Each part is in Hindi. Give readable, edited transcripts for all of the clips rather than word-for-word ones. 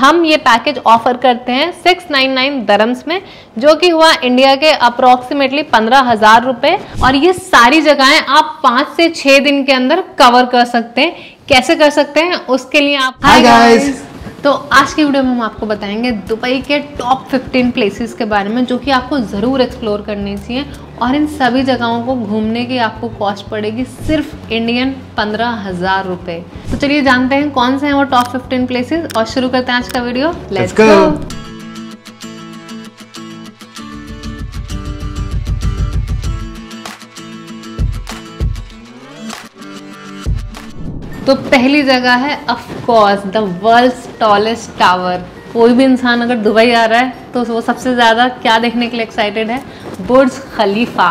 हम ये पैकेज ऑफर करते हैं 699 दरम्स में, जो कि हुआ इंडिया के अप्रोक्सीमेटली 15,000 रुपए। और ये सारी जगहें आप 5 से 6 दिन के अंदर कवर कर सकते हैं। कैसे कर सकते हैं उसके लिए आप हाय गाइस, तो आज की वीडियो में हम आपको बताएंगे दुबई के टॉप 15 प्लेसेस के बारे में, जो कि आपको ज़रूर एक्सप्लोर करनी चाहिए। और इन सभी जगहों को घूमने की आपको कॉस्ट पड़ेगी सिर्फ इंडियन 15,000 रुपये। तो चलिए जानते हैं कौन से हैं वो टॉप 15 प्लेसेस और शुरू करते हैं आज का वीडियो। Let's go. तो पहली जगह है of course the world's tallest tower. कोई भी इंसान अगर दुबई आ रहा है तो वो सबसे ज़्यादा क्या देखने के लिए एक्साइटेड है? बुर्ज खलीफा।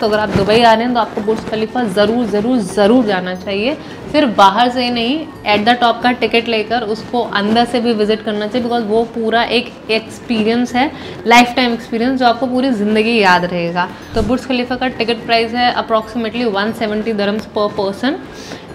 तो अगर आप दुबई आ रहे हैं तो आपको बुर्ज खलीफा ज़रूर ज़रूर ज़रूर जाना चाहिए। फिर बाहर से ही नहीं, एट द टॉप का टिकट लेकर उसको अंदर से भी विजिट करना चाहिए, बिकॉज वो पूरा एक एक्सपीरियंस है, लाइफ टाइम एक्सपीरियंस, जो आपको पूरी ज़िंदगी याद रहेगा। तो बुर्ज खलीफा का टिकट प्राइस है अप्रॉक्सीमेटली 170 दरम्स पर पर्सन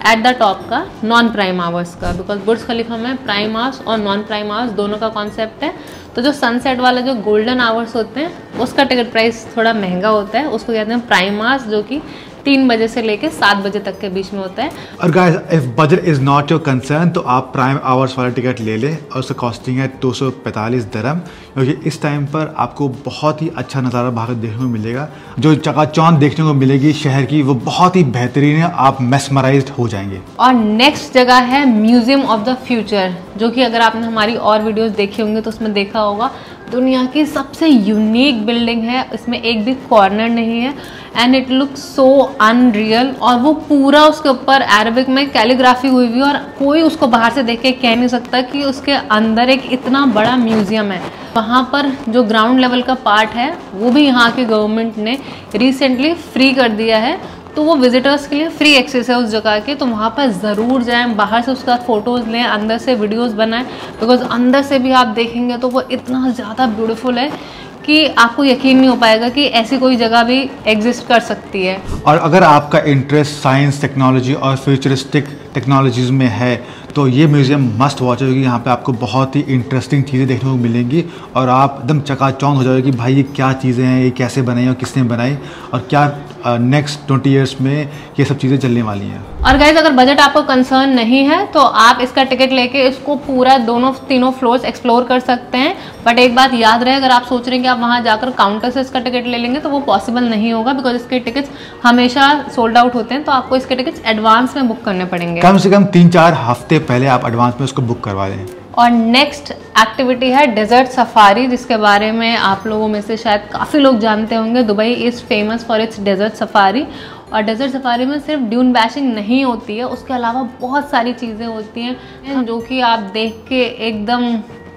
एट द टॉप का, नॉन प्राइम आवर्स का, बिकॉज बुर्ज खलीफा में प्राइम आवर्स और नॉन प्राइम आवर्स दोनों का कॉन्सेप्ट है। तो जो सनसेट वाला जो गोल्डन आवर्स होते हैं उसका टिकट प्राइस थोड़ा महंगा होता है, उसको कहते हैं प्राइम आवर्स, जो कि 3 बजे से लेकर 7 बजे तक के बीच में होता है। और guys, if budget is not your concern तो आप प्राइम आवर्स वाला टिकट ले लें, और उसका कॉस्टिंग है 245 दरम, क्योंकि इस टाइम पर आपको बहुत ही अच्छा नज़ारा बाहर देखने को मिलेगा। जो चकाचौंध देखने को मिलेगी शहर की, वो बहुत ही बेहतरीन है, आप मेस्मराइज्ड हो जाएंगे। और नेक्स्ट जगह है म्यूजियम ऑफ द फ्यूचर, जो कि अगर आपने हमारी और वीडियोस देखे होंगे तो उसमें देखा होगा दुनिया की सबसे यूनिक बिल्डिंग है। इसमें एक भी कॉर्नर नहीं है and it look so unreal. और वो पूरा उसके ऊपर अरबिक में कैलीग्राफी हुई हुई, और कोई उसको बाहर से देख के कह नहीं सकता कि उसके अंदर एक इतना बड़ा म्यूजियम है। वहाँ पर जो ग्राउंड लेवल का पार्ट है वो भी यहाँ की गवर्नमेंट ने रिसेंटली फ्री कर दिया है, तो वो विजिटर्स के लिए फ्री एक्सेस है उस जगह के। तो वहाँ पर ज़रूर जाएं, बाहर से उसका फ़ोटोज़ लें, अंदर से वीडियोस बनाएं, बिकॉज अंदर से भी आप देखेंगे तो वो इतना ज़्यादा ब्यूटीफुल है कि आपको यकीन नहीं हो पाएगा कि ऐसी कोई जगह भी एग्जिस्ट कर सकती है। और अगर आपका इंटरेस्ट साइंस, टेक्नोलॉजी और फ्यूचरिस्टिक टेक्नोलॉजीज़ में है तो ये म्यूज़ियम मस्ट वॉच है, क्योंकि यहाँ पे आपको बहुत ही इंटरेस्टिंग चीज़ें देखने को मिलेंगी और आप एकदम चकाचौंध हो जाओगे कि भाई ये क्या चीज़ें हैं, ये कैसे बनाई और किसने बनाई, और क्या नेक्स्ट 20 ईयर्स में ये सब चीज़ें चलने वाली हैं। और गाइज, अगर बजट आपको कंसर्न नहीं है तो आप इसका टिकट लेके इसको पूरा तीनों फ्लोर्स एक्सप्लोर कर सकते हैं। बट एक बात याद रहे, अगर आप सोच रहे हैं कि आप वहाँ जाकर काउंटर से इसका टिकट ले लेंगे तो वो पॉसिबल नहीं होगा, बिकॉज इसके टिकट्स हमेशा सोल्ड आउट होते हैं। तो आपको इसके टिकट्स एडवांस में बुक करने पड़ेंगे, कम से कम 3-4 हफ्ते पहले आप एडवांस में उसको बुक करवा लें। और नेक्स्ट एक्टिविटी है डेजर्ट सफारी, जिसके बारे में आप लोगों में से शायद काफ़ी लोग जानते होंगे। Dubai is famous for its desert safari. और डेजर्ट सफारी में सिर्फ ड्यून बैशिंग नहीं होती है, उसके अलावा बहुत सारी चीज़ें होती हैं जो कि आप देख के एकदम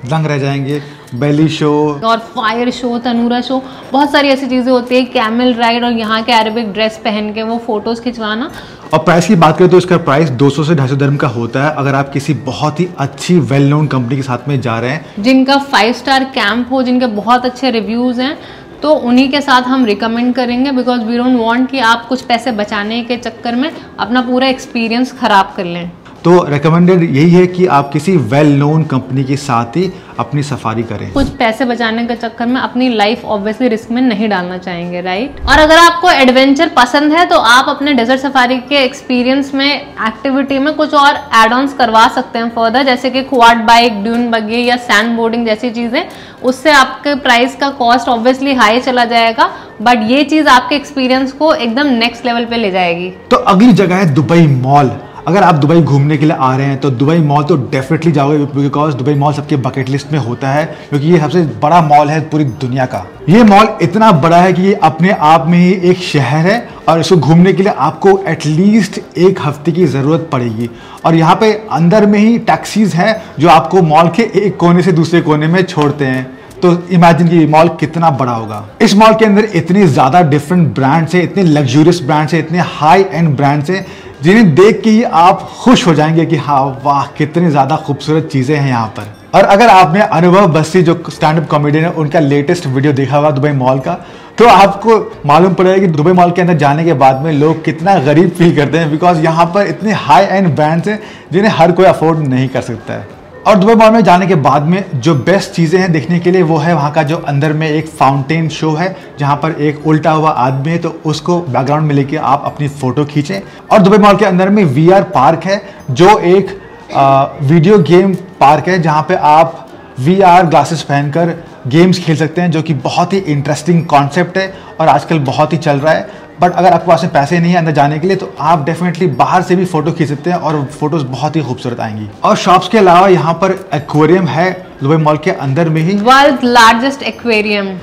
दंग रह जाएंगे। बेली शो और फायर शो, तनूरा शो, बहुत सारी ऐसी चीज़ें होती है, कैमल राइड, और यहाँ के अरबिक ड्रेस पहन के वो फोटोज़ खिंचवाना। और प्राइस की बात करें तो इसका प्राइस 200 से 250 दरम का होता है, अगर आप किसी बहुत ही अच्छी वेल नोन कंपनी के साथ में जा रहे हैं, जिनका 5 स्टार कैंप हो, जिनके बहुत अच्छे रिव्यूज़ हैं, तो उन्हीं के साथ हम रिकमेंड करेंगे, बिकॉज वी डोंट वांट कि आप कुछ पैसे बचाने के चक्कर में अपना पूरा एक्सपीरियंस ख़राब कर लें। तो रिकमेंडेड यही है कि आप किसी वेल नोन कंपनी के साथ ही अपनी सफारी करें। कुछ पैसे बचाने के चक्कर में अपनी लाइफ ऑब्वियसली रिस्क में नहीं डालना चाहेंगे, राइट। और अगर आपको एडवेंचर पसंद है तो आप अपने डेजर्ट सफारी के एक्सपीरियंस में एक्टिविटी में कुछ और एड ऑन्स करवा सकते हैं फर्दर, जैसे कि क्वाड बाइक, ड्यून बग्गी या सैंड बोर्डिंग जैसी चीज़ें। उससे आपके प्राइस का कॉस्ट ऑब्वियसली हाई चला जाएगा, बट ये चीज़ आपके एक्सपीरियंस को एकदम नेक्स्ट लेवल पे ले जाएगी। तो अगली जगह है दुबई मॉल। अगर आप दुबई घूमने के लिए आ रहे हैं तो दुबई मॉल तो डेफिनेटली जाओगे, बिकॉज दुबई मॉल सबके बकेट लिस्ट में होता है, क्योंकि ये सबसे बड़ा मॉल है पूरी दुनिया का। ये मॉल इतना बड़ा है कि ये अपने आप में ही एक शहर है, और इसको घूमने के लिए आपको एटलीस्ट 1 हफ्ते की ज़रूरत पड़ेगी। और यहाँ पे अंदर में ही टैक्सीज हैं जो आपको मॉल के एक कोने से दूसरे कोने में छोड़ते हैं। तो इमेजिन कि मॉल कितना बड़ा होगा। इस मॉल के अंदर इतनी ज़्यादा डिफरेंट ब्रांड्स हैं, इतने लग्जूरियस ब्रांड्स हैं, इतने हाई एंड ब्रांड्स हैं, जिन्हें देख के ही आप खुश हो जाएंगे कि हाँ वाह, कितनी ज़्यादा खूबसूरत चीज़ें हैं यहाँ पर। और अगर आपने अनुभव बस्सी जो स्टैंड अप कॉमेडियन है उनका लेटेस्ट वीडियो देखा होगा दुबई मॉल का, तो आपको मालूम पड़ेगा कि दुबई मॉल के अंदर जाने के बाद में लोग कितना गरीब फील करते हैं, बिकॉज यहाँ पर इतने हाई एंड ब्रांड्स हैं जिन्हें हर कोई अफोर्ड नहीं कर सकता है। और दुबई मॉल में जाने के बाद में जो बेस्ट चीज़ें हैं देखने के लिए वो है वहाँ का जो अंदर में एक फाउंटेन शो है, जहाँ पर एक उल्टा हुआ आदमी है, तो उसको बैकग्राउंड में लेके आप अपनी फ़ोटो खींचें। और दुबई मॉल के अंदर में VR पार्क है, जो एक वीडियो गेम पार्क है, जहाँ पे आप VR ग्लासेस पहनकर गेम्स खेल सकते हैं, जो कि बहुत ही इंटरेस्टिंग कॉन्सेप्ट है और आजकल बहुत ही चल रहा है। बट अगर आपके पास में पैसे नहीं है अंदर जाने के लिए, तो आप डेफिनेटली बाहर से भी फोटो खींच सकते हैं और फोटोज बहुत ही खूबसूरत आएंगी। और शॉप्स के अलावा यहाँ पर एक्वेरियम है दुबई मॉल के अंदर में ही, वर्ल्ड लार्जेस्ट एक्वेरियम,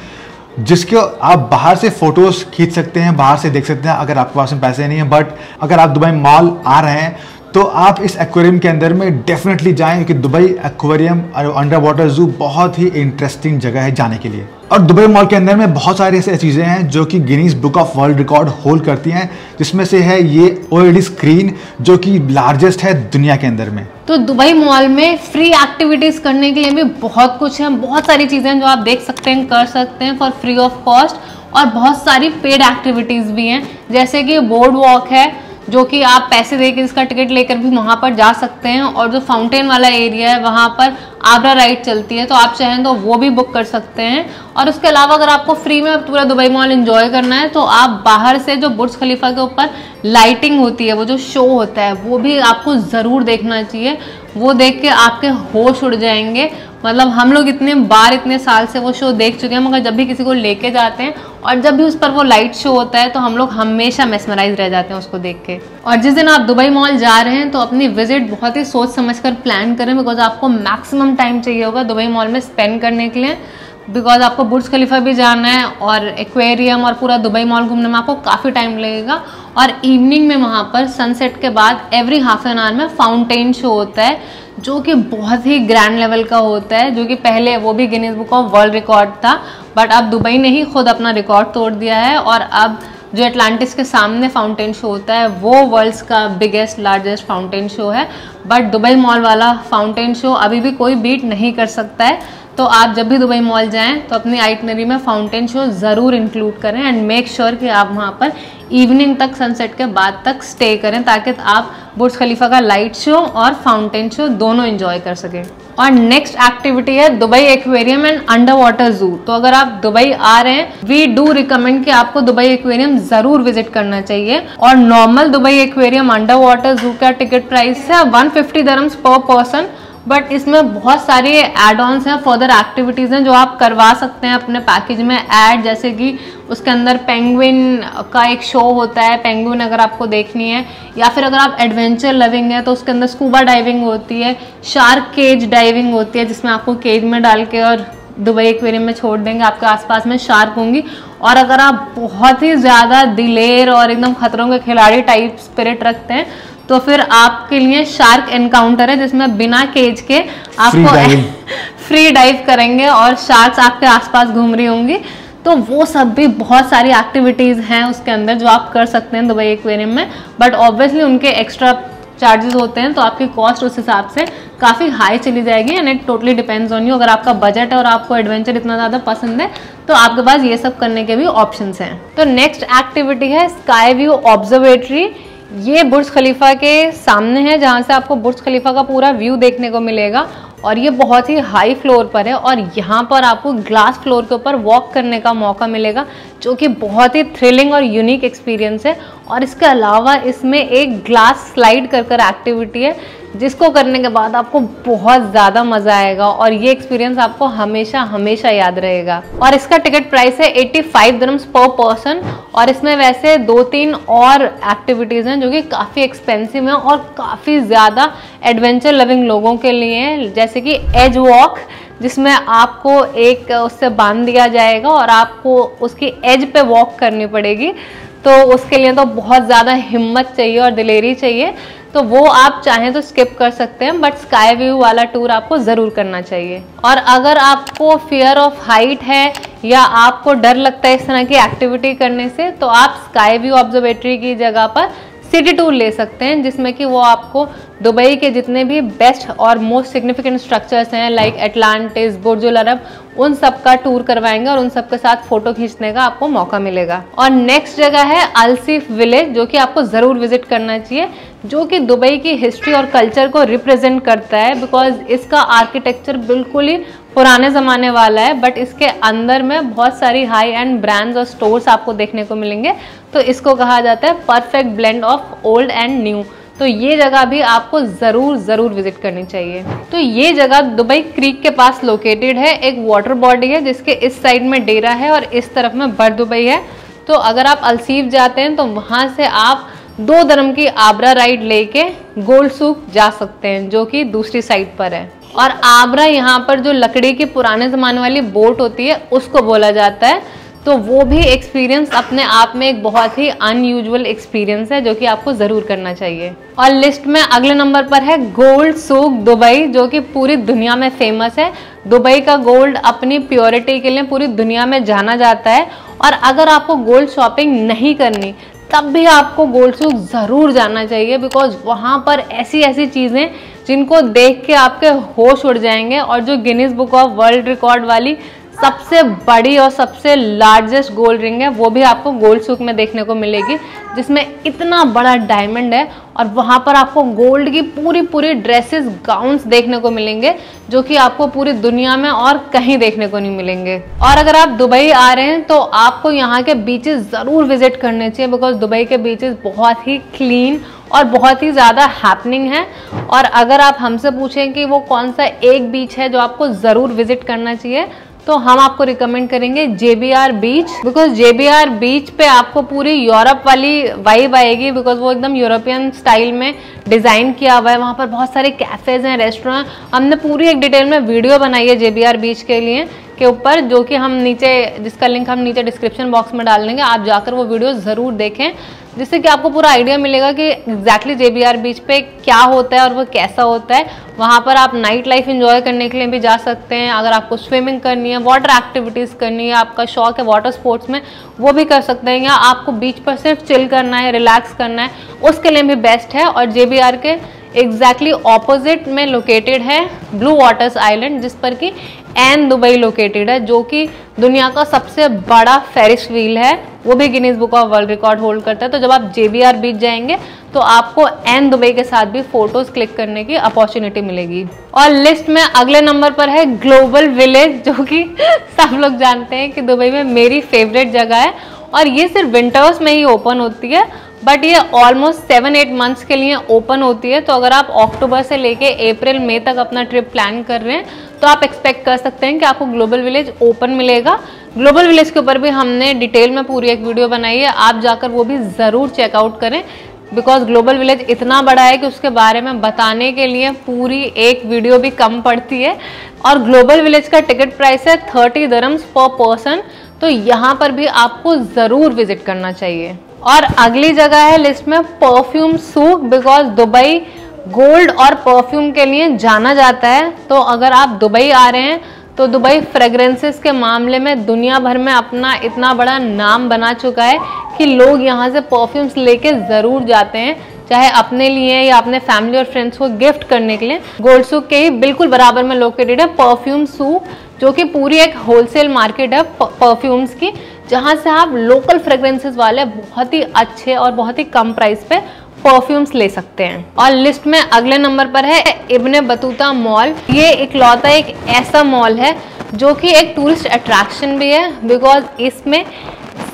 जिसके आप बाहर से फोटोज खींच सकते हैं, बाहर से देख सकते हैं अगर आपके पास में पैसे नहीं है। बट अगर आप दुबई मॉल आ रहे हैं तो आप इस एक्वेरियम के अंदर में डेफिनेटली जाएं, क्योंकि दुबई एक्वेरियम और अंडर वाटर जू बहुत ही इंटरेस्टिंग जगह है जाने के लिए। और दुबई मॉल के अंदर में बहुत सारी ऐसी चीज़ें हैं जो कि Guinness book of world record hold करती हैं, जिसमें से है ये OLED स्क्रीन, जो कि लार्जेस्ट है दुनिया के अंदर में। तो दुबई मॉल में फ्री एक्टिविटीज करने के लिए भी बहुत कुछ है, बहुत सारी चीज़ें जो आप देख सकते हैं, कर सकते हैं फॉर फ्री ऑफ कॉस्ट। और बहुत सारी पेड एक्टिविटीज़ भी हैं, जैसे कि बोर्ड वॉक है, जो कि आप पैसे देकर इसका टिकट लेकर भी वहाँ पर जा सकते हैं। और जो फाउंटेन वाला एरिया है वहाँ पर आबरा राइड चलती है, तो आप चाहें तो वो भी बुक कर सकते हैं। और उसके अलावा अगर आपको फ्री में पूरा दुबई मॉल एंजॉय करना है, तो आप बाहर से जो बुर्ज खलीफा के ऊपर लाइटिंग होती है, वो जो शो होता है, वो भी आपको ज़रूर देखना चाहिए। वो देख के आपके होश उड़ जाएंगे। मतलब हम लोग इतने बार इतने साल से वो शो देख चुके हैं, मगर जब भी किसी को लेके जाते हैं और जब भी उस पर वो लाइट शो होता है, तो हम लोग हमेशा मेस्मराइज रह जाते हैं उसको देख के। और जिस दिन आप दुबई मॉल जा रहे हैं, तो अपनी विजिट बहुत ही सोच समझकर प्लान करें, बिकॉज आपको मैक्सिमम टाइम चाहिए होगा दुबई मॉल में स्पेंड करने के लिए। बिकॉज आपको बुर्ज खलीफा भी जाना है और एक्वेरियम और पूरा दुबई मॉल घूमने में आपको काफ़ी टाइम लगेगा। और इवनिंग में वहाँ पर सनसेट के बाद एवरी हाफ एन आवर में फाउंटेन शो होता है, जो कि बहुत ही ग्रैंड लेवल का होता है, जो कि पहले वो भी Guinness book of world record था, बट अब दुबई ने ही खुद अपना रिकॉर्ड तोड़ दिया है। और अब जो एटलांटिस के सामने फाउंटेन शो होता है, वो वर्ल्ड्स का बिगेस्ट लार्जेस्ट फाउंटेन शो है। बट दुबई मॉल वाला फाउंटेन शो अभी भी कोई बीट नहीं कर सकता है। तो आप जब भी दुबई मॉल जाएं, तो अपनी आइटनरी में फाउंटेन शो ज़रूर इंक्लूड करें एंड मेक श्योर कि आप वहाँ पर इवनिंग तक, सनसेट के बाद तक स्टे करें, ताकि आप बुर्ज खलीफा का लाइट शो और फाउंटेन शो दोनों एंजॉय कर सकें। और नेक्स्ट एक्टिविटी है Dubai aquarium and under water जू। तो अगर आप दुबई आ रहे हैं, वी डू रिकमेंड कि आपको दुबई एक्वेरियम जरूर विजिट करना चाहिए। और normal Dubai aquarium under water जू का टिकट प्राइस है 150 दिरहम्स पर पर्सन, बट इसमें बहुत सारे एड ऑन्स हैं, फर्दर एक्टिविटीज़ हैं जो आप करवा सकते हैं अपने पैकेज में ऐड। जैसे कि उसके अंदर पेंगुइन का एक शो होता है, पेंगुइन अगर आपको देखनी है, या फिर अगर आप एडवेंचर लविंग है तो उसके अंदर स्कूबा डाइविंग होती है, शार्क केज डाइविंग होती है, जिसमें आपको केज में डाल के और दुबई एक्वेरियम में छोड़ देंगे, आपके आसपास में शार्क होंगी। और अगर आप बहुत ही ज़्यादा दिलेर और एकदम खतरों के खिलाड़ी टाइप स्पिरिट रखते हैं, तो फिर आपके लिए शार्क एनकाउंटर है, जिसमें बिना केज के आपको फ्री डाइव करेंगे और शार्क्स आपके आसपास घूम रही होंगी। तो वो सब भी बहुत सारी एक्टिविटीज़ हैं उसके अंदर जो आप कर सकते हैं दुबई एक्वेरियम में, बट ऑब्वियसली उनके एक्स्ट्रा चार्जेस होते हैं, तो आपकी कॉस्ट उस हिसाब से काफ़ी हाई चली जाएगी and it totally depends on you. अगर आपका बजट है और आपको एडवेंचर इतना ज़्यादा पसंद है, तो आपके पास ये सब करने के भी ऑप्शंस हैं। तो नेक्स्ट एक्टिविटी है स्काई व्यू ऑब्जर्वेटरी। ये बुर्ज खलीफा के सामने है, जहाँ से आपको बुर्ज खलीफा का पूरा व्यू देखने को मिलेगा। और ये बहुत ही हाई फ्लोर पर है और यहाँ पर आपको ग्लास फ्लोर के ऊपर वॉक करने का मौका मिलेगा, जो कि बहुत ही थ्रिलिंग और यूनिक एक्सपीरियंस है। और इसके अलावा इसमें एक ग्लास स्लाइड कर एक्टिविटी है, जिसको करने के बाद आपको बहुत ज़्यादा मज़ा आएगा और ये एक्सपीरियंस आपको हमेशा हमेशा याद रहेगा। और इसका टिकट प्राइस है 85 दिरहम्स पर पर्सन। और इसमें वैसे 2-3 और एक्टिविटीज़ हैं जो कि काफ़ी एक्सपेंसिव हैं और काफ़ी ज़्यादा एडवेंचर लविंग लोगों के लिए हैं, जैसे कि एज वॉक, जिसमें आपको एक उससे बांध दिया जाएगा और आपको उसकी एज पे वॉक करनी पड़ेगी। तो उसके लिए तो बहुत ज़्यादा हिम्मत चाहिए और दिलेरी चाहिए, तो वो आप चाहें तो स्किप कर सकते हैं, बट स्काई व्यू वाला टूर आपको ज़रूर करना चाहिए। और अगर आपको फियर ऑफ हाइट है या आपको डर लगता है इस तरह की एक्टिविटी करने से, तो आप स्काई व्यू ऑब्जर्वेटरी की जगह पर सिटी टूर ले सकते हैं, जिसमें कि वो आपको दुबई के जितने भी बेस्ट और मोस्ट सिग्निफिकेंट स्ट्रक्चर्स हैं, लाइक एटलांटिस, बुर्ज अल अरब, उन सब का टूर करवाएंगे और उन सब के साथ फोटो खींचने का आपको मौका मिलेगा। और नेक्स्ट जगह है अल्सीफ विलेज, जो कि आपको ज़रूर विजिट करना चाहिए, जो कि दुबई की हिस्ट्री और कल्चर को रिप्रेजेंट करता है। बिकॉज इसका आर्किटेक्चर बिल्कुल ही पुराने ज़माने वाला है, बट इसके अंदर में बहुत सारी हाई एंड ब्रांड्स और स्टोर्स आपको देखने को मिलेंगे। तो इसको कहा जाता है perfect blend of old and new. तो ये जगह भी आपको ज़रूर विजिट करनी चाहिए। तो ये जगह दुबई क्रीक के पास लोकेटेड है, एक वाटर बॉडी है जिसके इस साइड में डेरा है और इस तरफ में बर दुबई है। तो अगर आप अल्सीफ जाते हैं तो वहाँ से आप 2 दिरहम की आबरा राइड लेके गोल्ड सूक जा सकते हैं, जो कि दूसरी साइड पर है। और आबरा यहाँ पर जो लकड़ी की पुराने ज़माने वाली बोट होती है उसको बोला जाता है। तो वो भी एक्सपीरियंस अपने आप में एक बहुत ही अनयूजुअल एक्सपीरियंस है, जो कि आपको ज़रूर करना चाहिए। और लिस्ट में अगले नंबर पर है गोल्ड सूक दुबई, जो कि पूरी दुनिया में फेमस है। दुबई का गोल्ड अपनी प्योरिटी के लिए पूरी दुनिया में जाना जाता है। और अगर आपको गोल्ड शॉपिंग नहीं करनी तब भी आपको गोल्ड सूक ज़रूर जाना चाहिए, बिकॉज वहाँ पर ऐसी चीज़ें जिनको देख के आपके होश उड़ जाएंगे। और जो Guinness book of world record वाली सबसे बड़ी और सबसे लार्जेस्ट गोल्ड रिंग है, वो भी आपको गोल्ड सूक में देखने को मिलेगी, जिसमें इतना बड़ा डायमंड है। और वहाँ पर आपको गोल्ड की पूरी ड्रेसेस, गाउन्स देखने को मिलेंगे, जो कि आपको पूरी दुनिया में और कहीं देखने को नहीं मिलेंगे। और अगर आप दुबई आ रहे हैं तो आपको यहाँ के बीचेस ज़रूर विजिट करने चाहिए, बिकॉज दुबई के बीचेस बहुत ही क्लीन और बहुत ही ज़्यादा हैपनिंग है। और अगर आप हमसे पूछें कि वो कौन सा एक बीच है जो आपको ज़रूर विजिट करना चाहिए, तो हम आपको रिकमेंड करेंगे JBR बीच। बिकॉज JBR बीच पे आपको पूरी यूरोप वाली वाइब आएगी, बिकॉज वो एकदम यूरोपियन स्टाइल में डिज़ाइन किया हुआ है। वहाँ पर बहुत सारे कैफ़ेज़ हैं, रेस्टोरेंट। हमने पूरी एक डिटेल में वीडियो बनाई है JBR बीच के लिए के ऊपर, जो कि हम नीचे, जिसका लिंक हम नीचे डिस्क्रिप्शन बॉक्स में डाल देंगे। आप जाकर वो वीडियो ज़रूर देखें, जिससे कि आपको पूरा आइडिया मिलेगा कि एग्जैक्टली JBR बीच पे क्या होता है और वो कैसा होता है। वहाँ पर आप नाइट लाइफ एंजॉय करने के लिए भी जा सकते हैं। अगर आपको स्विमिंग करनी है, वाटर एक्टिविटीज़ करनी है, आपका शौक है वाटर स्पोर्ट्स में, वो भी कर सकते हैं। या आपको बीच पर सिर्फ चिल करना है, रिलैक्स करना है, उसके लिए भी बेस्ट है। और JBR के एग्जैक्टली ऑपोजिट में लोकेटेड है ब्लू वाटर्स आइलैंड, जिस पर कि एन दुबई लोकेटेड है, जो कि दुनिया का सबसे बड़ा फेरिस व्हील है। वो भी Guinness book of world record hold करता है। तो जब आप JBR बीच जाएंगे तो आपको एन दुबई के साथ भी फोटोज क्लिक करने की अपॉर्चुनिटी मिलेगी। और लिस्ट में अगले नंबर पर है ग्लोबल विलेज, जो कि सब लोग जानते हैं कि दुबई में मेरी फेवरेट जगह है। और ये सिर्फ विंटर्स में ही ओपन होती है, बट ये ऑलमोस्ट 7-8 मंथ्स के लिए ओपन होती है। तो अगर आप अक्टूबर से लेके अप्रैल मई तक अपना ट्रिप प्लान कर रहे हैं तो आप एक्सपेक्ट कर सकते हैं कि आपको ग्लोबल विलेज ओपन मिलेगा। ग्लोबल विलेज के ऊपर भी हमने डिटेल में पूरी एक वीडियो बनाई है, आप जाकर वो भी ज़रूर चेकआउट करें। बिकॉज ग्लोबल विलेज इतना बड़ा है कि उसके बारे में बताने के लिए पूरी एक वीडियो भी कम पड़ती है। और ग्लोबल विलेज का टिकट प्राइस है 30 दिरहम्स पर पर्सन। तो यहाँ पर भी आपको ज़रूर विजिट करना चाहिए। और अगली जगह है लिस्ट में परफ्यूम सूक, बिकॉज दुबई गोल्ड और परफ्यूम के लिए जाना जाता है। तो अगर आप दुबई आ रहे हैं तो दुबई फ्रेग्रेंसेस के मामले में दुनिया भर में अपना इतना बड़ा नाम बना चुका है कि लोग यहाँ से परफ्यूम्स लेके ज़रूर जाते हैं, चाहे अपने लिए या अपने फैमिली और फ्रेंड्स को गिफ्ट करने के लिए। गोल्ड सूक के ही बिल्कुल बराबर में लोकेटेड है परफ्यूम सूक, जो कि पूरी एक होलसेल मार्केट है परफ्यूम्स की, जहाँ से आप लोकल फ्रेग्रेंसेस वाले बहुत ही अच्छे और बहुत ही कम प्राइस पे परफ्यूम्स ले सकते हैं। और लिस्ट में अगले नंबर पर है इब्न बतूता मॉल। ये इकलौता एक ऐसा मॉल है जो कि एक टूरिस्ट अट्रैक्शन भी है, बिकॉज इसमें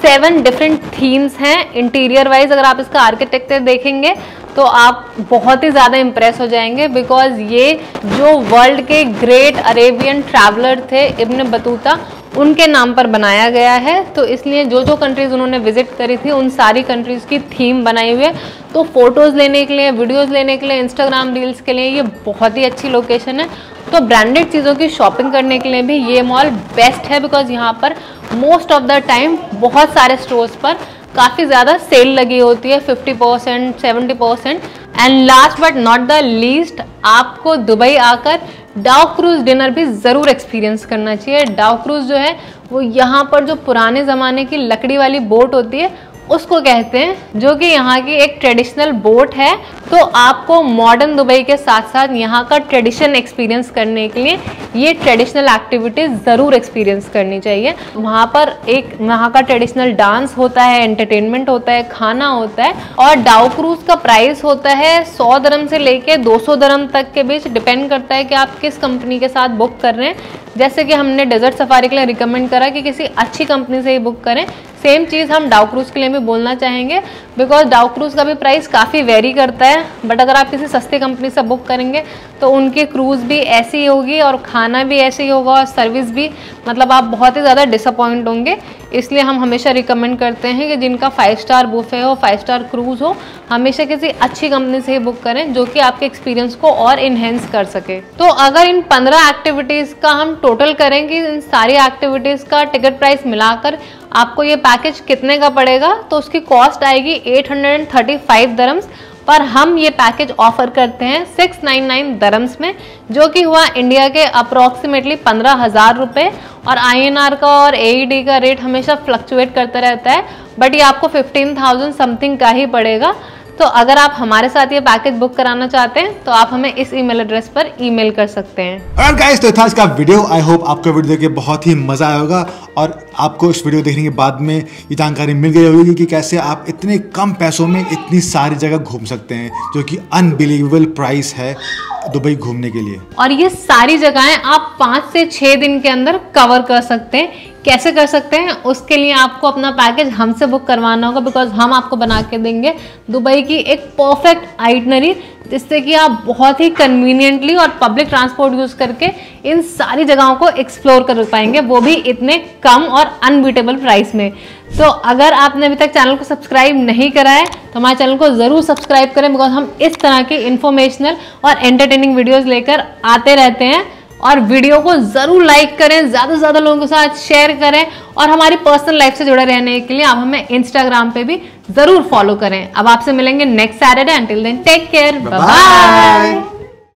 7 डिफरेंट थीम्स हैं। इंटीरियर वाइज अगर आप इसका आर्किटेक्चर देखेंगे तो आप बहुत ही ज़्यादा इम्प्रेस हो जाएंगे, बिकॉज ये जो वर्ल्ड के ग्रेट अरेबियन ट्रैवलर थे इब्न बतूता, उनके नाम पर बनाया गया है। तो इसलिए जो जो कंट्रीज़ उन्होंने विजिट करी थी उन सारी कंट्रीज़ की थीम बनाई हुई है। तो फोटोज़ लेने के लिए, वीडियोज़ लेने के लिए, इंस्टाग्राम रील्स के लिए ये बहुत ही अच्छी लोकेशन है। तो ब्रांडेड चीज़ों की शॉपिंग करने के लिए भी ये मॉल बेस्ट है, बिकॉज यहाँ पर मोस्ट ऑफ द टाइम बहुत सारे स्टोर्स पर काफ़ी ज़्यादा सेल लगी होती है, 50%, 70%। And last but not the least, आपको दुबई आकर डाउ क्रूज डिनर भी ज़रूर एक्सपीरियंस करना चाहिए। डाउ क्रूज जो है वो यहाँ पर जो पुराने ज़माने की लकड़ी वाली बोट होती है उसको कहते हैं, जो कि यहाँ की एक ट्रेडिशनल बोट है। तो आपको मॉडर्न दुबई के साथ साथ यहाँ का ट्रेडिशन एक्सपीरियंस करने के लिए ये ट्रेडिशनल एक्टिविटीज ज़रूर एक्सपीरियंस करनी चाहिए। वहाँ पर एक वहाँ का ट्रेडिशनल डांस होता है, एंटरटेनमेंट होता है, खाना होता है। और डाउ क्रूज का प्राइस होता है 100 दिरहम से लेके 200 दिरहम तक के बीच, डिपेंड करता है कि आप किस कंपनी के साथ बुक कर रहे हैं। जैसे कि हमने डेजर्ट सफारी के लिए रिकमेंड करा कि किसी अच्छी कंपनी से ही बुक करें। सेम चीज़ हम डाउ क्रूज के लिए भी बोलना चाहेंगे, बिकॉज डाउ क्रूज का भी प्राइस काफ़ी वेरी करता है। बट अगर आप किसी सस्ती कंपनी से बुक करेंगे तो उनकी क्रूज़ भी ऐसी होगी और खाना भी ऐसे ही होगा और सर्विस भी, मतलब आप बहुत ही ज़्यादा डिसअपॉइंट होंगे। इसलिए हम हमेशा रिकमेंड करते हैं कि जिनका 5 स्टार बुफे हो, 5 स्टार क्रूज़ हो, हमेशा किसी अच्छी कंपनी से ही बुक करें जो कि आपके एक्सपीरियंस को और इन्हेंस कर सके। तो अगर इन 15 एक्टिविटीज़ का हम टोटल करेंगे, इन सारी एक्टिविटीज़ का टिकट प्राइस मिलाकर आपको ये पैकेज कितने का पड़ेगा, तो उसकी कॉस्ट आएगी 835 दिरहम्स। पर हम ये पैकेज ऑफर करते हैं 699 दिरहम्स में, जो कि हुआ इंडिया के अप्रॉक्सीमेटली 15,000 रुपये। और INR का और AED का रेट हमेशा फ्लक्चुएट करता रहता है, बट ये आपको 15,000 समथिंग का ही पड़ेगा। तो अगर आप हमारे साथ ये पैकेज बुक कराना चाहते हैं तो आप हमें इस ईमेल एड्रेस पर ईमेल कर सकते हैं। और गाइस, तो था इसका वीडियो। आई होप आपको वीडियो देख के बहुत ही मजा आया होगा और आपको इस वीडियो देखने के बाद में ये जानकारी मिल गई होगी कि कैसे आप इतने कम पैसों में इतनी सारी जगह घूम सकते हैं, जो कि अनबिलीवेबल प्राइस है दुबई घूमने के लिए। और ये सारी जगहें आप 5 से 6 दिन के अंदर कवर कर सकते हैं। कैसे कर सकते हैं, उसके लिए आपको अपना पैकेज हमसे बुक करवाना होगा, बिकॉज हम आपको बना के देंगे दुबई की एक परफेक्ट आइटनरी, जिससे कि आप बहुत ही कन्वीनियंटली और पब्लिक ट्रांसपोर्ट यूज करके इन सारी जगहों को एक्सप्लोर कर पाएंगे, वो भी इतने कम और अनबीटेबल प्राइस में। तो अगर आपने अभी तक चैनल को सब्सक्राइब नहीं करा है तो हमारे चैनल को ज़रूर सब्सक्राइब करें, बिकॉज हम इस तरह के इंफॉर्मेशनल और एंटरटेनिंग वीडियोस लेकर आते रहते हैं। और वीडियो को ज़रूर लाइक करें, ज़्यादा से ज़्यादा लोगों के साथ शेयर करें, और हमारी पर्सनल लाइफ से जुड़े रहने के लिए आप हमें इंस्टाग्राम पे भी ज़रूर फॉलो करें। अब आपसे मिलेंगे next Saturday. Until then take care, bye bye.